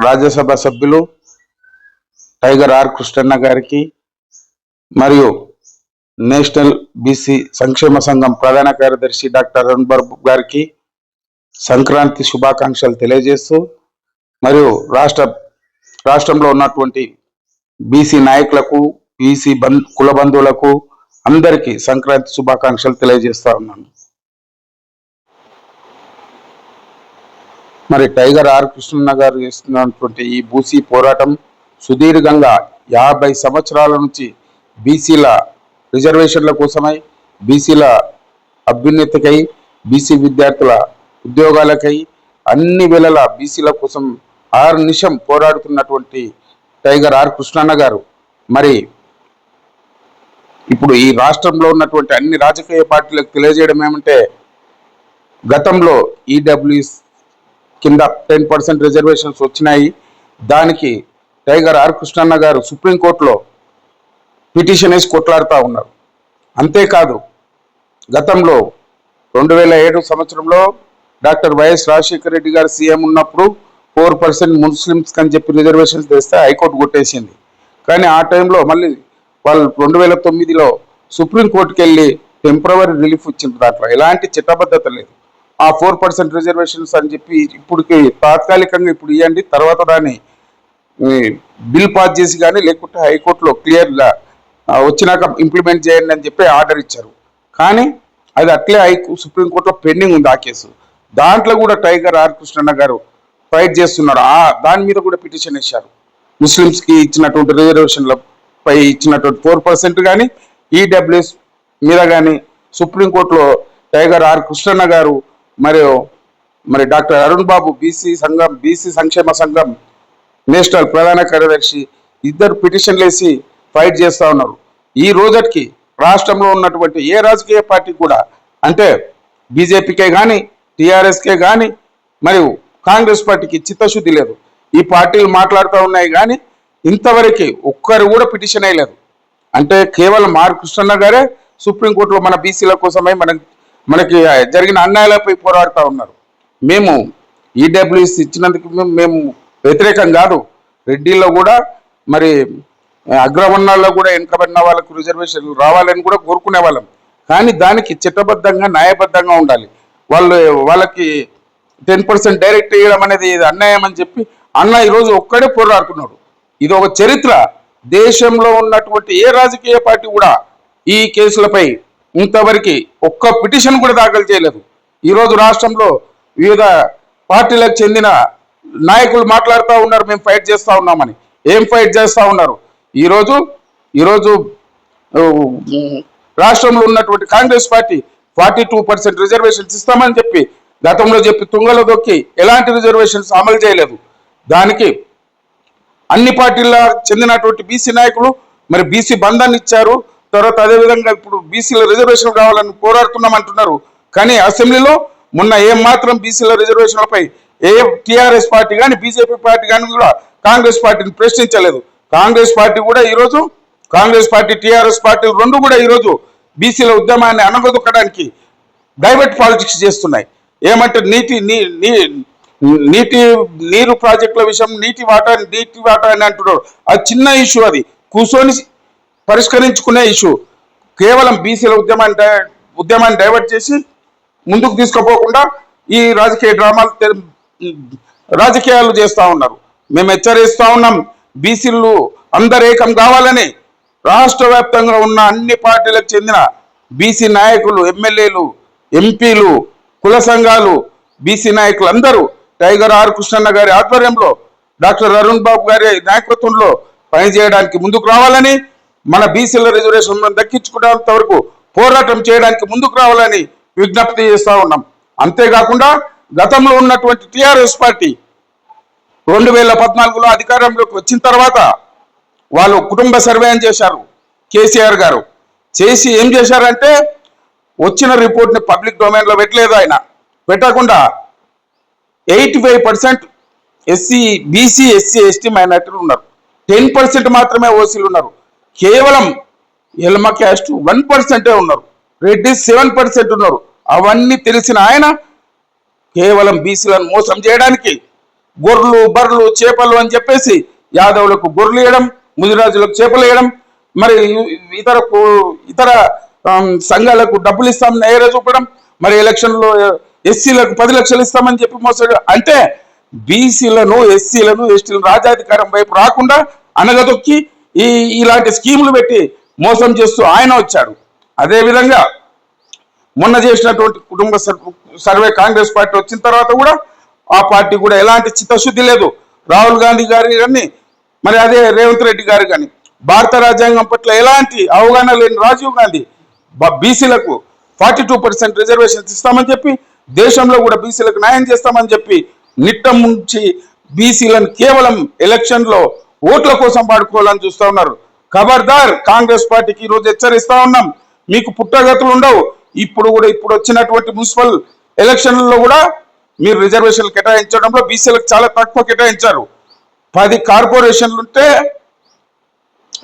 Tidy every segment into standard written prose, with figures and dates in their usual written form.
రాజ్యసభ సభ్యులు tiger or కృష్ణన్న గారికి మరియు నేషనల్ బీసీ సంక్షేమ సంఘం ప్రధాన కార్యదర్శి డాక్టర్ అరుణ్ బాబు గారికి సంక్రాంతి శుభాకాంక్షలు తెలియజేస్తూ మరియు రాష్ట్రంలో ఉన్నటువంటి బీసీ నాయకులకు బీసీ కుల బంధువులకు అందరికీ సంక్రాంతి శుభాకాంక్షలు తెలియజేస్తా ఉన్నాను. మరి టైగర్ ఆర్ కృష్ణన్న గారు చేస్తున్నటువంటి ఈ బూసీ పోరాటం సుదీర్ఘంగా 50 సంవత్సరాల నుంచి బీసీల రిజర్వేషన్ల కోసమై, బీసీల అభ్యున్నతికై, బీసీ విద్యార్థుల ఉద్యోగాలకై అన్ని వేళల బీసీల కోసం ఆర్నిశం పోరాడుతున్నటువంటి టైగర్ ఆర్ కృష్ణన్న గారు మరి ఇప్పుడు ఈ రాష్ట్రంలో ఉన్నటువంటి అన్ని రాజకీయ పార్టీలకు తెలియజేయడం ఏమంటే, గతంలో ఈడబ్ల్యూఎస్ కింద 10% రిజర్వేషన్స్ వచ్చినాయి. దానికి టైగర్ ఆర్ కృష్ణన్న గారు సుప్రీంకోర్టులో పిటిషన్ వేసి కొట్లాడుతూ ఉన్నారు. అంతేకాదు గతంలో 2007 సంవత్సరంలో డాక్టర్ వైఎస్ రాజశేఖర రెడ్డి గారు సీఎం ఉన్నప్పుడు 4% ముస్లిమ్స్ అని చెప్పి రిజర్వేషన్స్ తెస్తే హైకోర్టు కొట్టేసింది. కానీ ఆ టైంలో మళ్ళీ వాళ్ళు 2009లో సుప్రీంకోర్టుకి వెళ్ళి టెంపరవరీ రిలీఫ్ ఇచ్చింది. దాంట్లో ఎలాంటి చట్టబద్ధత లేదు. ఆ 4% రిజర్వేషన్స్ అని చెప్పి ఇప్పటికి తాత్కాలికంగా ఇప్పుడు ఇవ్వండి, తర్వాత దాన్ని బిల్ పాస్ చేసి కానీ లేకుంటే హైకోర్టులో క్లియర్గా వచ్చినాక ఇంప్లిమెంట్ చేయండి అని చెప్పి ఆర్డర్ ఇచ్చారు. కానీ అది అట్లే సుప్రీంకోర్టులో పెండింగ్ ఉంది ఆ కేసు. దాంట్లో కూడా టైగర్ ఆర్ కృష్ణన్న గారు ఫైట్ చేస్తున్నారు. దాని మీద కూడా పిటిషన్ ఇచ్చారు. ముస్లిమ్స్కి ఇచ్చినటువంటి రిజర్వేషన్లపై ఇచ్చినటువంటి 4% కానీ ఈడబ్ల్యూఎస్ మీద కానీ సుప్రీంకోర్టులో టైగర్ ఆర్ కృష్ణన్న గారు మరి డాక్టర్ అరుణ్ బాబు బీసీ సంక్షేమ సంఘం నేషనల్ ప్రధాన కార్యదర్శి ఇద్దరు పిటిషన్లు వేసి ఫైట్ చేస్తూ ఉన్నారు. ఈ రోజుకి రాష్ట్రంలో ఉన్నటువంటి ఏ రాజకీయ పార్టీ కూడా, అంటే బీజేపీకే కానీ టీఆర్ఎస్కే కానీ మరియు కాంగ్రెస్ పార్టీకి చిత్తశుద్ధి లేదు. ఈ పార్టీలు మాట్లాడుతూ ఉన్నాయి కానీ ఇంతవరకు ఒక్కరు కూడా పిటిషన్ వేయలేదు. అంటే కేవలం ఆర్ కృష్ణన్న గారే సుప్రీంకోర్టులో మన బీసీల కోసమై మనకి జరిగిన అన్యాయాలపై పోరాడుతూ ఉన్నారు. మేము ఈడబ్ల్యూఎస్ ఇచ్చినందుకు మేము వ్యతిరేకం కాదు. రెడ్డిల్లో కూడా మరి అగ్రవర్ణాల్లో కూడా వెనుకబడిన వాళ్ళకు రిజర్వేషన్లు రావాలని కూడా కోరుకునే వాళ్ళం. కానీ దానికి చట్టబద్ధంగా న్యాయబద్ధంగా ఉండాలి. వాళ్ళకి 10% డైరెక్ట్ ఇవ్వడం అనేది అన్యాయం అని చెప్పి అన్న ఈరోజు ఒక్కడే పోరాడుతున్నాడు. ఇది ఒక చరిత్ర. దేశంలో ఉన్నటువంటి ఏ రాజకీయ పార్టీ కూడా ఈ కేసులపై ఇంతవరకు ఒక్క పిటిషన్ కూడా దాఖలు చేయలేదు. ఈరోజు రాష్ట్రంలో వివిధ పార్టీలకు చెందిన నాయకులు మాట్లాడుతూ ఉన్నారు, మేము ఫైట్ చేస్తూ ఉన్నామని. ఏం ఫైట్ చేస్తూ ఉన్నారు? ఈరోజు రాష్ట్రంలో ఉన్నటువంటి కాంగ్రెస్ పార్టీ 42% రిజర్వేషన్స్ ఇస్తామని చెప్పి గతంలో చెప్పి తుంగలో దొక్కి ఎలాంటి రిజర్వేషన్స్ అమలు చేయలేదు. దానికి అన్ని పార్టీల చెందినటువంటి బీసీ నాయకులు మరి బీసీ బంధాన్ని ఇచ్చారు. తర్వాత అదేవిధంగా ఇప్పుడు బీసీల రిజర్వేషన్ కావాలని పోరాడుతున్నామంటున్నారు. కానీ అసెంబ్లీలో మొన్న ఏం మాత్రం బీసీల రిజర్వేషన్లపై ఏ టీఆర్ఎస్ పార్టీ కానీ బీజేపీ పార్టీ కానీ కూడా కాంగ్రెస్ పార్టీని ప్రశ్నించలేదు. కాంగ్రెస్ పార్టీ టీఆర్ఎస్ పార్టీలు రెండు కూడా ఈరోజు బీసీల ఉద్యమాన్ని అనగదొక్కడానికి డైవర్ట్ పాలిటిక్స్ చేస్తున్నాయి. ఏమంటే నీరు ప్రాజెక్టుల విషయం నీటి వాటా అని అంటున్నారు. అది చిన్న ఇష్యూ, అది కూర్చొని పరిష్కరించుకునే ఇష్యూ. కేవలం బీసీల ఉద్యమాన్ని డైవర్ట్ చేసి ముందుకు తీసుకుపోకుండా ఈ రాజకీయాలు చేస్తూ ఉన్నారు. మేము హెచ్చరిస్తూ ఉన్నాం, బీసీలు అందరు ఏకం కావాలని రాష్ట్ర వ్యాప్తంగా ఉన్న అన్ని పార్టీలకు చెందిన బీసీ నాయకులు, ఎమ్మెల్యేలు, ఎంపీలు, కుల సంఘాలు, బీసీ నాయకులు అందరూ టైగర్ ఆర్ కృష్ణన్న గారి ఆధ్వర్యంలో డాక్టర్ అరుణ్ బాబు గారి నాయకత్వంలో పనిచేయడానికి ముందుకు రావాలని, మన బీసీల రిజర్వేషన్ దక్కించుకునేంత వరకు పోరాటం చేయడానికి ముందుకు రావాలని విజ్ఞప్తి చేస్తూ ఉన్నాం. అంతేకాకుండా గతంలో ఉన్నటువంటి టీఆర్ఎస్ పార్టీ 2014లో అధికారంలోకి వచ్చిన తర్వాత వాళ్ళు కుటుంబ సర్వేని చేశారు. కేసీఆర్ గారు చేసి ఏం చేశారంటే, వచ్చిన రిపోర్ట్ని పబ్లిక్ డొమైన్లో పెట్టలేదు. ఆయన పెట్టకుండా 85% బీసీ, ఎస్సీ, ఎస్టీ మైనార్టీలు ఉన్నారు. 10% మాత్రమే ఓసీలు ఉన్నారు. కేవలం ఎల్మ క్యాస్ట్ 1% ఉన్నారు. రెడ్డి 7% ఉన్నారు. అవన్నీ తెలిసిన ఆయన కేవలం బీసీలను మోసం చేయడానికి గొర్రెలు బర్రెలు చేపలు అని చెప్పేసి యాదవులకు గొర్రెలు వేయడం, ముదిరాజులకు చేపలు వేయడం, మరి ఇతర ఇతర సంఘాలకు డబ్బులు ఇస్తామని నేర చూపడం, మరి ఎలక్షన్లో ఎస్సీలకు 10 లక్షలు ఇస్తామని చెప్పి మోసాడు. అంటే బీసీలను ఎస్సీలను ఎస్టీలను రాజాధికారం వైపు రాకుండా అనగదొక్కి ఇలాంటి స్కీములు పెట్టి మోసం చేస్తూ ఆయన వచ్చాడు. అదేవిధంగా మొన్న చేసినటువంటి కుటుంబ సర్వే కాంగ్రెస్ పార్టీ వచ్చిన తర్వాత కూడా ఆ పార్టీ కూడా ఎలాంటి చిత్తశుద్ధి లేదు. రాహుల్ గాంధీ గారి కానీ మరి అదే రేవంత్ రెడ్డి గారు కానీ భారత రాజ్యాంగం పట్ల ఎలాంటి అవగాహన లేని రాజీవ్ గాంధీ బీసీలకు 42% రిజర్వేషన్స్ ఇస్తామని చెప్పి, దేశంలో కూడా బీసీలకు న్యాయం చేస్తామని చెప్పి నిట్టం ముంచి బీసీలను కేవలం ఎలక్షన్లో ఓట్ల కోసం వాడుకోవాలని చూస్తూ ఉన్నారు. ఖబర్దార్, కాంగ్రెస్ పార్టీకి ఈరోజు హెచ్చరిస్తా ఉన్నాం, మీకు పుట్టగతులు ఉండవు. ఇప్పుడు వచ్చినటువంటి మున్సిపల్ ఎలక్షన్లలో కూడా మీరు రిజర్వేషన్లు కేటాయించడంలో బీసీలకు చాలా తక్కువ కేటాయించారు. 10 కార్పొరేషన్లు ఉంటే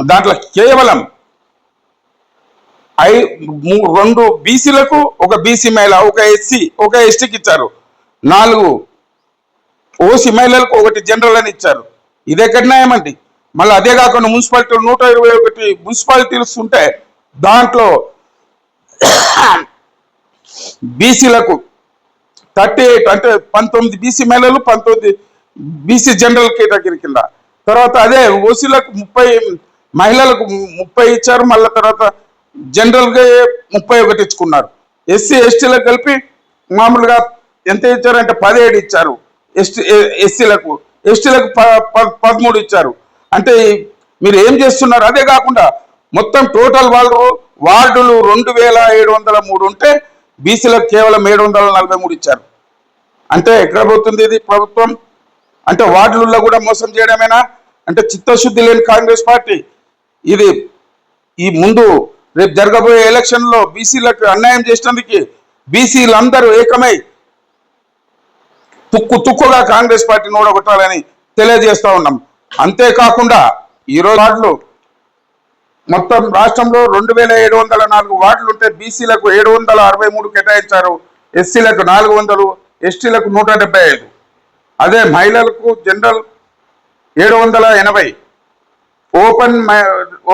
దాంట్లో కేవలం 2 బీసీలకు, 1 బీసీ మహిళ, 1 ఎస్సీ, 1 ఎస్టీకి ఇచ్చారు. 4 ఓసీ మహిళలకు, 1 జనరల్ అని ఇచ్చారు. ఇది ఎక్కడ న్యాయమండి? మళ్ళీ అదే కాకుండా మున్సిపాలిటీలు 121 మున్సిపాలిటీస్ ఉంటే దాంట్లో బీసీలకు 38 అంటే 19 బీసీ మహిళలు, 19 బీసీ జనరల్ కేటగిరీ కింద. తర్వాత అదే ఓసీలకు 30 మహిళలకు 30 ఇచ్చారు. మళ్ళీ తర్వాత జనరల్గా 31 ఇచ్చుకున్నారు. ఎస్సీ ఎస్టీలకు కలిపి మామూలుగా ఎంత ఇచ్చారంటే 17 ఇచ్చారు. ఎస్సీలకు ఎస్టీలకు 13 ఇచ్చారు. అంటే మీరు ఏం చేస్తున్నారు? అదే కాకుండా మొత్తం టోటల్ వార్డులు 2703 ఉంటే బీసీలకు కేవలం 743 ఇచ్చారు. అంటే ఎక్కడ పోతుంది ఇది ప్రభుత్వం? అంటే వార్డులలో కూడా మోసం చేయడమేనా? అంటే చిత్తశుద్ధి లేని కాంగ్రెస్ పార్టీ ఇది. ఈ ముందు రేపు జరగబోయే ఎలక్షన్లో బీసీలకు అన్యాయం చేసినందుకు బీసీలు అందరూ ఏకమై తుక్కుగా కాంగ్రెస్ పార్టీని ఓడగొట్టాలని తెలియజేస్తా ఉన్నాం. అంతేకాకుండా ఈరోజు వార్డులు మొత్తం రాష్ట్రంలో 2704 వార్డులు ఉంటే బీసీలకు 763 కేటాయించారు, ఎస్సీలకు 400, ఎస్టీలకు 175. అదే మహిళలకు జనరల్ 780,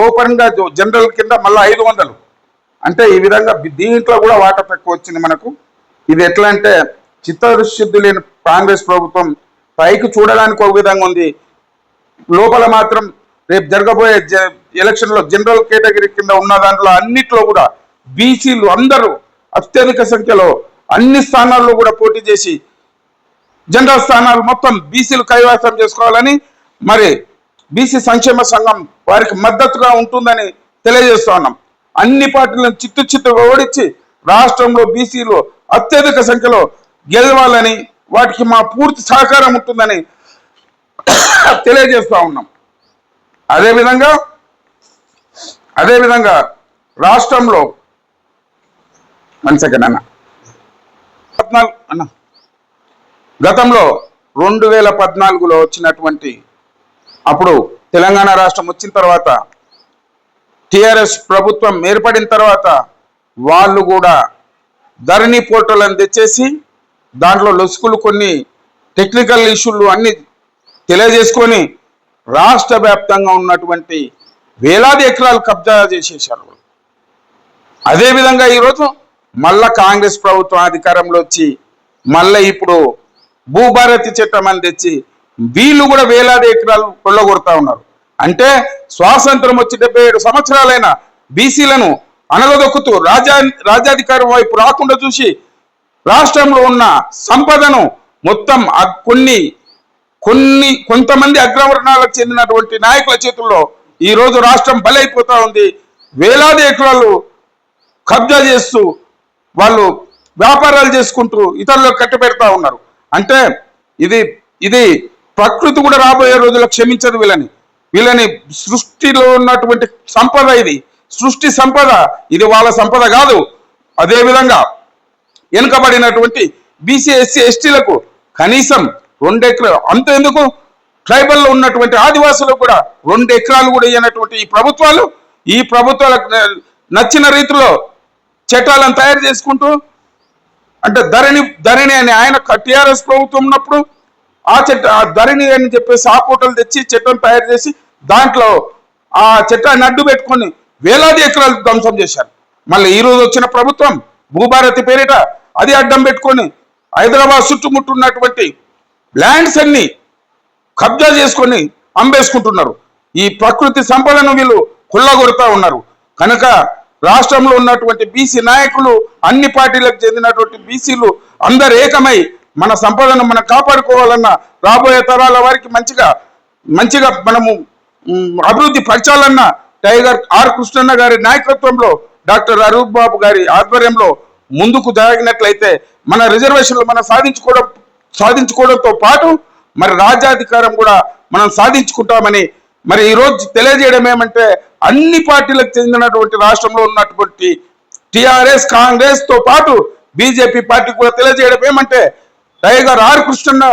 ఓపెన్గా జనరల్ కింద మళ్ళీ 500. అంటే ఈ విధంగా దీంట్లో కూడా వాటా తక్కువ వచ్చింది మనకు. ఇది ఎట్లా అంటే చిత్తశుద్ధి లేని కాంగ్రెస్ ప్రభుత్వం పైకి చూడడానికి ఒక విధంగా ఉంది, లోపల మాత్రం రేపు జరగబోయే ఎలక్షన్లో జనరల్ కేటగిరీ కింద ఉన్న దాంట్లో అన్నిట్లో కూడా బీసీలు అందరూ అత్యధిక సంఖ్యలో అన్ని స్థానాల్లో కూడా పోటీ చేసి జనరల్ స్థానాలు మొత్తం బీసీలు కైవసం చేసుకోవాలని మరి బీసీ సంక్షేమ సంఘం వారికి మద్దతుగా ఉంటుందని తెలియజేస్తా ఉన్నాం. అన్ని పార్టీలను చిత్తుగా ఓడించి రాష్ట్రంలో బీసీలు అత్యధిక సంఖ్యలో గెలవాలని, వాటికి మా పూర్తి సహకారం ఉంటుందని తెలియజేస్తా ఉన్నాం. అదేవిధంగా రాష్ట్రంలో గతంలో 2014లో వచ్చినటువంటి అప్పుడు తెలంగాణ రాష్ట్రం వచ్చిన తర్వాత టిఆర్ఎస్ ప్రభుత్వం ఏర్పడిన తర్వాత వాళ్ళు కూడా ధరణి పోర్టల్ అని తెచ్చేసి దాంట్లో లొసుకులు కొన్ని టెక్నికల్ ఇష్యూలు అన్ని తెలియజేసుకొని రాష్ట్ర వ్యాప్తంగా ఉన్నటువంటి వేలాది ఎకరాలు కబ్జా చేసేసారు. అదేవిధంగా ఈరోజు మళ్ళా కాంగ్రెస్ ప్రభుత్వం అధికారంలో వచ్చి మళ్ళీ ఇప్పుడు భూభారతి చట్టం అని తెచ్చి వీళ్ళు కూడా వేలాది ఎకరాలు కొల్లగొడతా ఉన్నారు. అంటే స్వాతంత్రం వచ్చి 77 సంవత్సరాలైన బీసీలను అనగదొక్కుతూ రాజ్యాధికారం వైపు రాకుండా చూసి రాష్ట్రంలో ఉన్న సంపదను మొత్తం కొంతమంది అగ్రవర్ణాలకు చెందినటువంటి నాయకుల చేతుల్లో ఈరోజు రాష్ట్రం బలైపోతా ఉంది. వేలాది ఎకరాలు కబ్జా చేస్తూ వాళ్ళు వ్యాపారాలు చేసుకుంటూ ఇతరులకు కట్టబెడతా ఉన్నారు. అంటే ఇది ప్రకృతి కూడా రాబోయే రోజుల్లో క్షమించదు వీళ్ళని సృష్టిలో ఉన్నటువంటి సంపద, ఇది సృష్టి సంపద, ఇది వాళ్ళ సంపద కాదు. అదేవిధంగా వెనుకబడినటువంటి బీసీ ఎస్సీ ఎస్టీలకు కనీసం 2 ఎకరాలు, అంతెందుకు ట్రైబల్లో ఉన్నటువంటి ఆదివాసులకు కూడా 2 ఎకరాలు కూడా ఇవ్వనటువంటి ఈ ప్రభుత్వాలకు నచ్చిన రీతిలో చట్టాలను తయారు చేసుకుంటూ, అంటే ధరణి అని ఆయన టిఆర్ఎస్ ప్రభుత్వం ఉన్నప్పుడు ఆ ధరణి అని చెప్పేసి ఆ ఫోటోలు తెచ్చి చట్టం తయారు చేసి దాంట్లో ఆ చట్టాన్ని అడ్డు పెట్టుకొని వేలాది ఎకరాలు ధ్వంసం చేశారు. మళ్ళీ ఈ రోజు వచ్చిన ప్రభుత్వం భూభారతి పేరిట అది అడ్డం పెట్టుకొని హైదరాబాద్ చుట్టుముట్టున్నటువంటి ల్యాండ్స్ అన్ని కబ్జా చేసుకొని అమ్మేసుకుంటున్నారు. ఈ ప్రకృతి సంపదను వీళ్ళు కుళ్ళగొడతా ఉన్నారు. కనుక రాష్ట్రంలో ఉన్నటువంటి బీసీ నాయకులు, అన్ని పార్టీలకు చెందినటువంటి బీసీలు అందరు ఏకమై మన సంపదను మనం కాపాడుకోవాలన్నా, రాబోయే తరాల వారికి మంచిగా మనము అభివృద్ధి పరచాలన్నా టైగర్ ఆర్ కృష్ణన్న గారి నాయకత్వంలో, డాక్టర్ అరూప్ బాబు గారి ఆధ్వర్యంలో ముందుకు జరిగినట్లయితే మన రిజర్వేషన్లు మనం సాధించుకోవడంతో పాటు మరి రాజ్యాధికారం కూడా మనం సాధించుకుంటామని మరి ఈరోజు తెలియజేయడం ఏమంటే, అన్ని పార్టీలకు చెందినటువంటి రాష్ట్రంలో ఉన్నటువంటి టిఆర్ఎస్, కాంగ్రెస్ తో పాటు బీజేపీ పార్టీ కూడా తెలియజేయడం ఏమంటే, టైగర్ ఆర్ కృష్ణన్న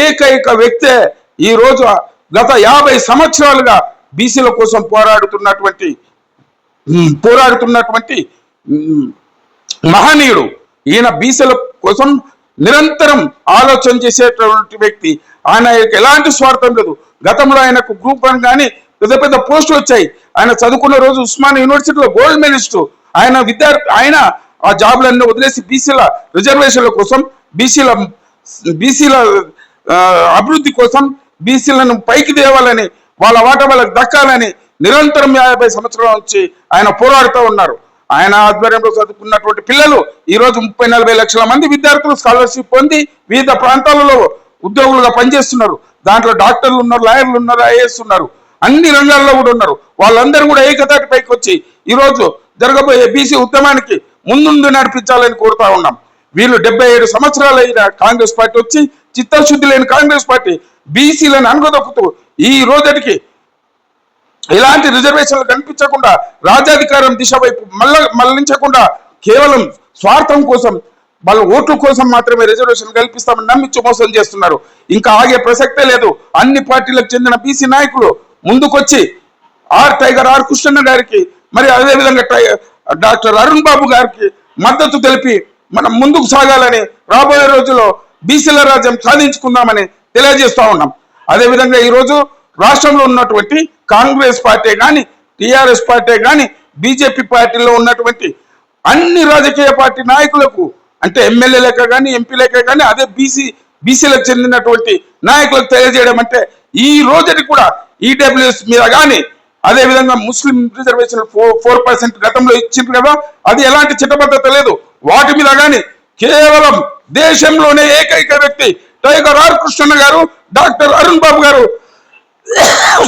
ఏకైక వ్యక్తే ఈ రోజు గత 50 సంవత్సరాలుగా బీసీల కోసం పోరాడుతున్నటువంటి మహనీయుడు. ఈయన బీసీల కోసం నిరంతరం ఆలోచన చేసేటువంటి వ్యక్తి. ఆయన ఎలాంటి స్వార్థం లేదు. గతంలో ఆయనకు గ్రూప్ 1 కానీ పెద్ద పోస్టులు వచ్చాయి. ఆయన చదువుకున్న రోజు ఉస్మానియా యూనివర్సిటీలో గోల్డ్ మెడలిస్ట్. ఆయన ఆ జాబులన్నీ వదిలేసి బీసీల రిజర్వేషన్ల కోసం, బీసీల అభివృద్ధి కోసం, బీసీలను పైకి తేవాలని, వాళ్ళ వాటా వాళ్ళకి దక్కాలని నిరంతరం 50 సంవత్సరాల నుంచి ఆయన పోరాడుతూ ఉన్నారు. ఆయన ఆధ్వర్యంలో చదువుకున్నటువంటి పిల్లలు ఈ రోజు 30-40 లక్షల మంది విద్యార్థులు స్కాలర్షిప్ పొంది వివిధ ప్రాంతాలలో ఉద్యోగులుగా పనిచేస్తున్నారు. దాంట్లో డాక్టర్లు ఉన్నారు, లాయర్లు ఉన్నారు, ఐఏఎస్ ఉన్నారు, అన్ని రంగాల్లో కూడా ఉన్నారు. వాళ్ళందరూ కూడా ఏకతాటి పైకి వచ్చి ఈరోజు జరగబోయే బీసీ ఉద్యమానికి ముందుండి నడిపించాలని కోరుతా ఉన్నాం. వీళ్ళు 77 సంవత్సరాలు అయిన కాంగ్రెస్ పార్టీ వచ్చి చిత్తశుద్ధి లేని కాంగ్రెస్ పార్టీ బీసీలను అనుగదొక్కుతూ ఈ రోజుకి ఎలాంటి రిజర్వేషన్లు కనిపించకుండా, రాజ్యాధికారం దిశ వైపు మళ్లించకుండా కేవలం స్వార్థం కోసం, వాళ్ళ ఓట్ల కోసం మాత్రమే రిజర్వేషన్ కల్పిస్తామని నమ్మించి మోసం చేస్తున్నారు. ఇంకా ఆగే ప్రసక్తే లేదు. అన్ని పార్టీలకు చెందిన బీసీ నాయకులు ముందుకొచ్చి టైగర్ ఆర్ కృష్ణన్న గారికి, మరి అదేవిధంగా డాక్టర్ అరుణ్ బాబు గారికి మద్దతు తెలిపి మనం ముందుకు సాగాలని, రాబోయే రోజుల్లో బీసీల రాజ్యం సాధించుకుందామని తెలియజేస్తా ఉన్నాం. అదేవిధంగా ఈరోజు రాష్ట్రంలో ఉన్నటువంటి కాంగ్రెస్ పార్టీ కానీ, టిఆర్ఎస్ పార్టీ కానీ, బీజేపీ పార్టీలో ఉన్నటువంటి అన్ని రాజకీయ పార్టీ నాయకులకు, అంటే ఎమ్మెల్యే లెక్క కానీ, ఎంపీ లెక్క కానీ, అదే బీసీలకు చెందినటువంటి నాయకులకు తెలియజేయడం అంటే, ఈ రోజుకి కూడా ఈడబ్ల్యూఎస్ మీద కానీ, అదేవిధంగా ముస్లిం రిజర్వేషన్ 4% గతంలో ఇచ్చింది కదా, అది ఎలాంటి చట్టబద్ధత లేదు. వాటి మీద కానీ కేవలం దేశంలోనే ఏకైక వ్యక్తి టైగర్ ఆర్ కృష్ణన్న గారు, డాక్టర్ అరుణ్ బాబు గారు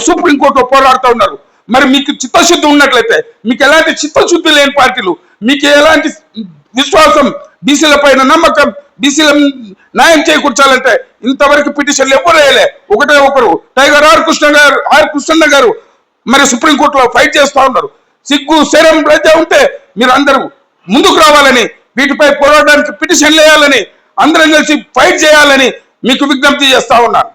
సుప్రీంకోర్టులో పోరాడుతూ ఉన్నారు. మరి మీకు చిత్తశుద్ధి ఉన్నట్లయితే, మీకు ఎలాంటి చిత్తశుద్ధి లేని పార్టీలు, మీకు ఎలాంటి విశ్వాసం, బీసీల పైన నమ్మకం, బీసీల న్యాయం చేకూర్చాలంటే ఇంతవరకు పిటిషన్లు ఎవరు వేయలే. ఒకరు టైగర్ ఆర్ కృష్ణన్న గారు మరి సుప్రీంకోర్టులో ఫైట్ చేస్తూ ఉన్నారు. సిగ్గు శరం లజ్జ ఉంటే మీరు అందరూ ముందుకు రావాలని, వీటిపై పోరాడడానికి పిటిషన్లు వేయాలని, అందరం కలిసి ఫైట్ చేయాలని మీకు విజ్ఞప్తి చేస్తా ఉన్నాను.